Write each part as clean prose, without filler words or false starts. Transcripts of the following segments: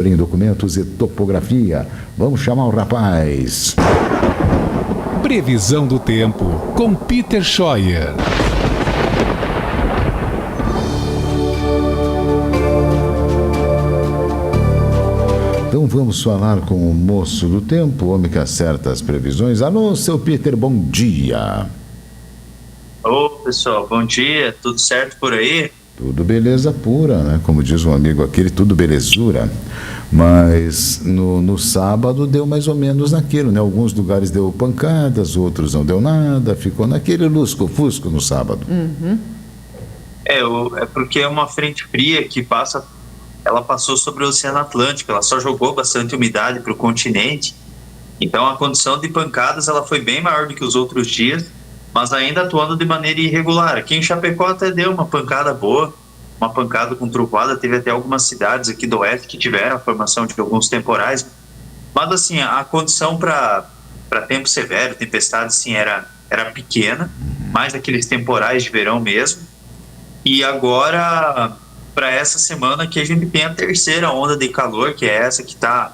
em documentos e topografia. Vamos chamar o rapaz. Previsão do tempo com Peter Scheuer. Então vamos falar com o moço do tempo, o homem que acerta as previsões. Alô, seu Peter, bom dia. Ô, pessoal, bom dia, tudo certo por aí? Tudo beleza pura, né? Como diz um amigo aquele, tudo belezura. Mas no sábado deu mais ou menos naquilo, né? Alguns lugares deu pancadas, outros não deu nada, ficou naquele lusco-fusco no sábado. É porque é uma frente fria que ela passou sobre o Oceano Atlântico, ela só jogou bastante umidade para o continente, então a condição de pancadas ela foi bem maior do que os outros dias, mas ainda atuando de maneira irregular. Aqui em Chapecó até deu uma pancada boa, uma pancada com trovoada, teve até algumas cidades aqui do oeste que tiveram a formação de alguns temporais, mas assim, a condição para tempo severo, tempestade, assim, era pequena, mais aqueles temporais de verão mesmo. E agora, para essa semana que a gente tem a terceira onda de calor, que é essa que está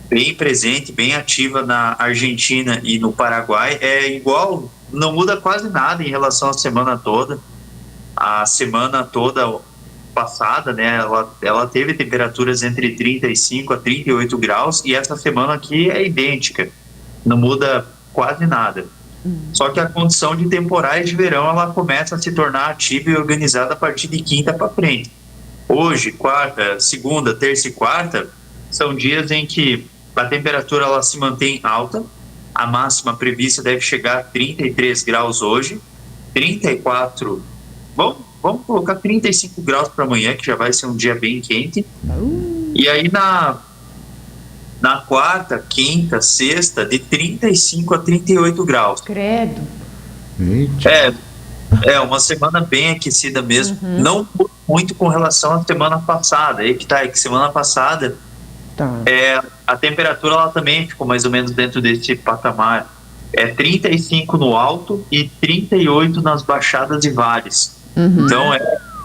bem presente, bem ativa na Argentina e no Paraguai, é igual, não muda quase nada em relação à semana toda. A semana toda passada, né, ela teve temperaturas entre 35 a 38 graus e essa semana aqui é idêntica, não muda quase nada. Só que a condição de temporais de verão ela começa a se tornar ativa e organizada a partir de quinta para frente. Hoje, quarta, segunda, terça e quarta são dias em que a temperatura ela se mantém alta, a máxima prevista deve chegar a 33 graus hoje, 34, vamos colocar 35 graus para amanhã, que já vai ser um dia bem quente. E aí na quarta, quinta, sexta, de 35 a 38 graus. Credo. É uma semana bem aquecida mesmo, não muito com relação à semana passada. Aí que tá, é que semana passada a temperatura ela também ficou mais ou menos dentro desse patamar. É 35 no alto e 38 nas baixadas e vales. Então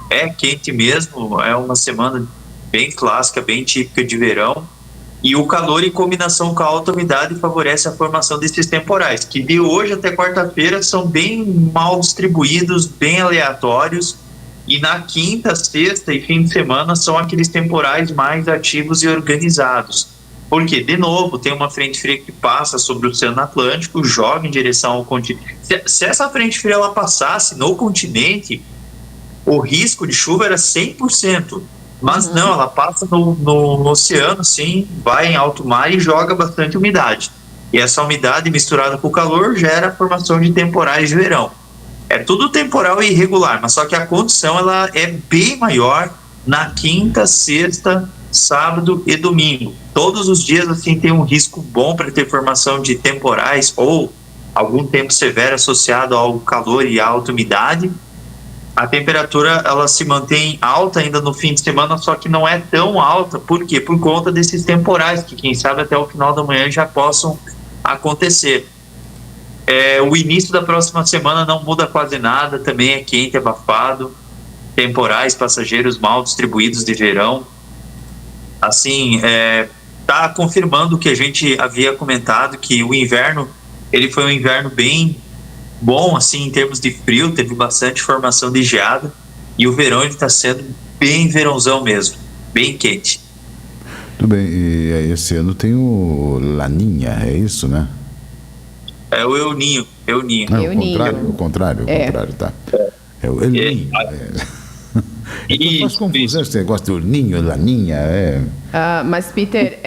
é quente mesmo, é uma semana bem clássica, bem típica de verão. E o calor em combinação com a alta umidade favorece a formação desses temporais, que de hoje até quarta-feira são bem mal distribuídos, bem aleatórios. E na quinta, sexta e fim de semana são aqueles temporais mais ativos e organizados. Porque, de novo, tem uma frente fria que passa sobre o Oceano Atlântico, joga em direção ao continente. Se essa frente fria ela passasse no continente, o risco de chuva era 100%. Mas não, ela passa no oceano, sim, vai em alto mar e joga bastante umidade. E essa umidade misturada com o calor gera a formação de temporais de verão. É tudo temporal e irregular, mas só que a condição ela é bem maior na quinta, sexta, sábado e domingo. Todos os dias assim tem um risco bom para ter formação de temporais ou algum tempo severo associado ao calor e à alta umidade. A temperatura ela se mantém alta ainda no fim de semana, só que não é tão alta. Por quê? Por conta desses temporais, que quem sabe até o final da manhã já possam acontecer. O início da próxima semana não muda quase nada, também é quente, abafado, temporais, passageiros mal distribuídos de verão. Assim, está confirmando o que a gente havia comentado, que o inverno, ele foi um inverno bem bom, assim, em termos de frio, teve bastante formação de geada, e o verão ele está sendo bem verãozão mesmo, bem quente. Tudo bem, e esse ano tem o Laninha, é isso, né? É o El Ninho. O contrário, tá. É o El Ninho. Faz confusão esse negócio do Ninho, Laninha, mas, Peter,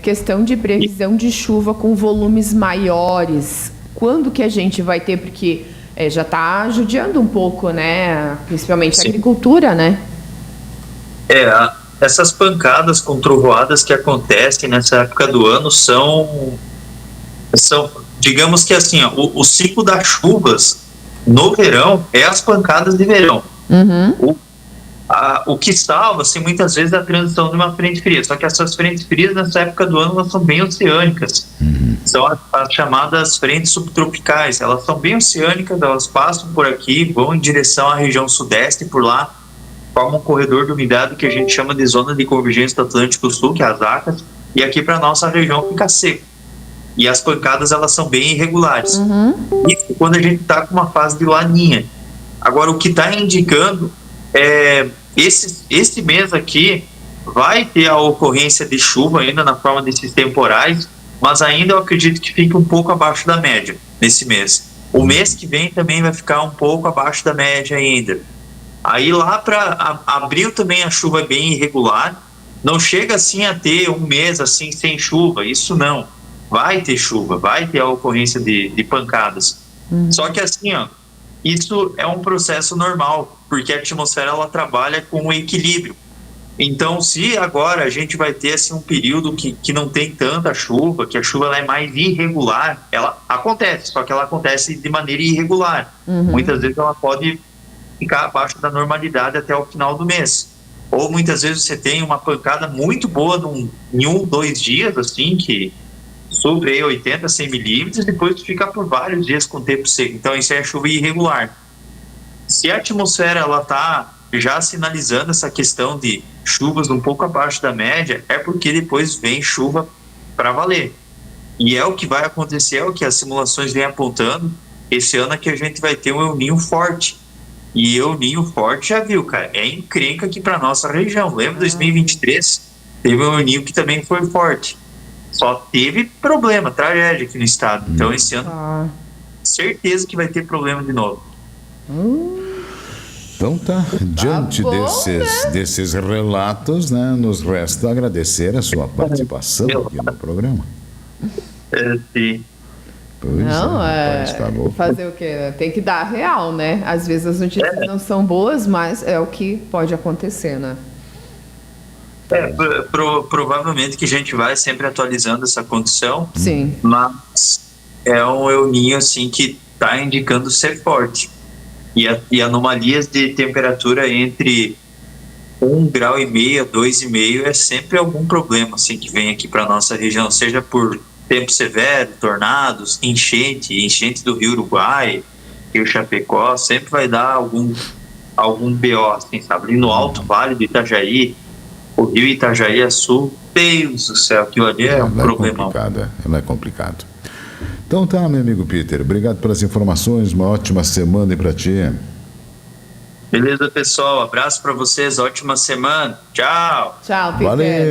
questão de previsão de chuva com volumes maiores, quando que a gente vai ter? Porque já está judiando um pouco, né? Principalmente a agricultura, né? Essas pancadas com trovoadas que acontecem nessa época do ano são digamos que assim, o ciclo das chuvas no verão é as pancadas de verão. O que salva, assim, muitas vezes é a transição de uma frente fria, só que essas frentes frias nessa época do ano elas são bem oceânicas, são as chamadas frentes subtropicais, elas são bem oceânicas, elas passam por aqui, vão em direção à região sudeste por lá, forma um corredor de umidade que a gente chama de zona de convergência do Atlântico Sul, que é as ACAS, e aqui para nossa região fica seco. E as pancadas, elas são bem irregulares. Isso quando a gente está com uma fase de laninha. Agora, o que está indicando é esse mês aqui vai ter a ocorrência de chuva ainda na forma desses temporais, mas ainda eu acredito que fique um pouco abaixo da média nesse mês. O mês que vem também vai ficar um pouco abaixo da média ainda. Aí lá para abril também a chuva é bem irregular. Não chega assim a ter um mês assim sem chuva, isso não. Vai ter chuva, vai ter a ocorrência de pancadas. Só que assim, ó, isso é um processo normal, porque a atmosfera ela trabalha com o equilíbrio. Então, se agora a gente vai ter assim, um período que não tem tanta chuva, que a chuva ela é mais irregular, ela acontece, só que ela acontece de maneira irregular. Muitas vezes ela pode ficar abaixo da normalidade até o final do mês. Ou muitas vezes você tem uma pancada muito boa em 1, 2 dias, assim, que sobre aí 80, 100 milímetros, e depois fica por vários dias com tempo seco. Então isso é chuva irregular. Se a atmosfera ela está já sinalizando essa questão de chuvas um pouco abaixo da média, é porque depois vem chuva para valer. E é o que vai acontecer, é o que as simulações vêm apontando. Esse ano é que a gente vai ter um El Niño forte. E El Niño forte, já viu, cara, é encrenca aqui para nossa região. Lembra 2023? Teve um El Niño que também foi forte. Só teve problema, tragédia aqui no estado. Então esse ano, certeza que vai ter problema de novo. Então tá, diante desses relatos, né, nos resta agradecer a sua participação aqui no programa. Sim. Pois não, tá bom. Fazer o quê? Tem que dar real, né? Às vezes as notícias não são boas, mas é o que pode acontecer, né? Provavelmente que a gente vai sempre atualizando essa condição. Sim. Mas é um El Niño assim que está indicando ser forte. E anomalias de temperatura entre 1,5 grau a 2,5 é sempre algum problema assim, que vem aqui para nossa região, seja por tempo severo, tornados, enchente do Rio Uruguai, Rio Chapecó, sempre vai dar algum BO, assim, sabe? Ali no Alto Vale do Itajaí, o Rio Itajaí Sul, Deus do céu, aquilo ali é um problemão. É complicado. Então tá, meu amigo Peter, obrigado pelas informações, uma ótima semana aí pra ti. Beleza, pessoal, abraço pra vocês, ótima semana, tchau. Tchau, Peter. Valeu.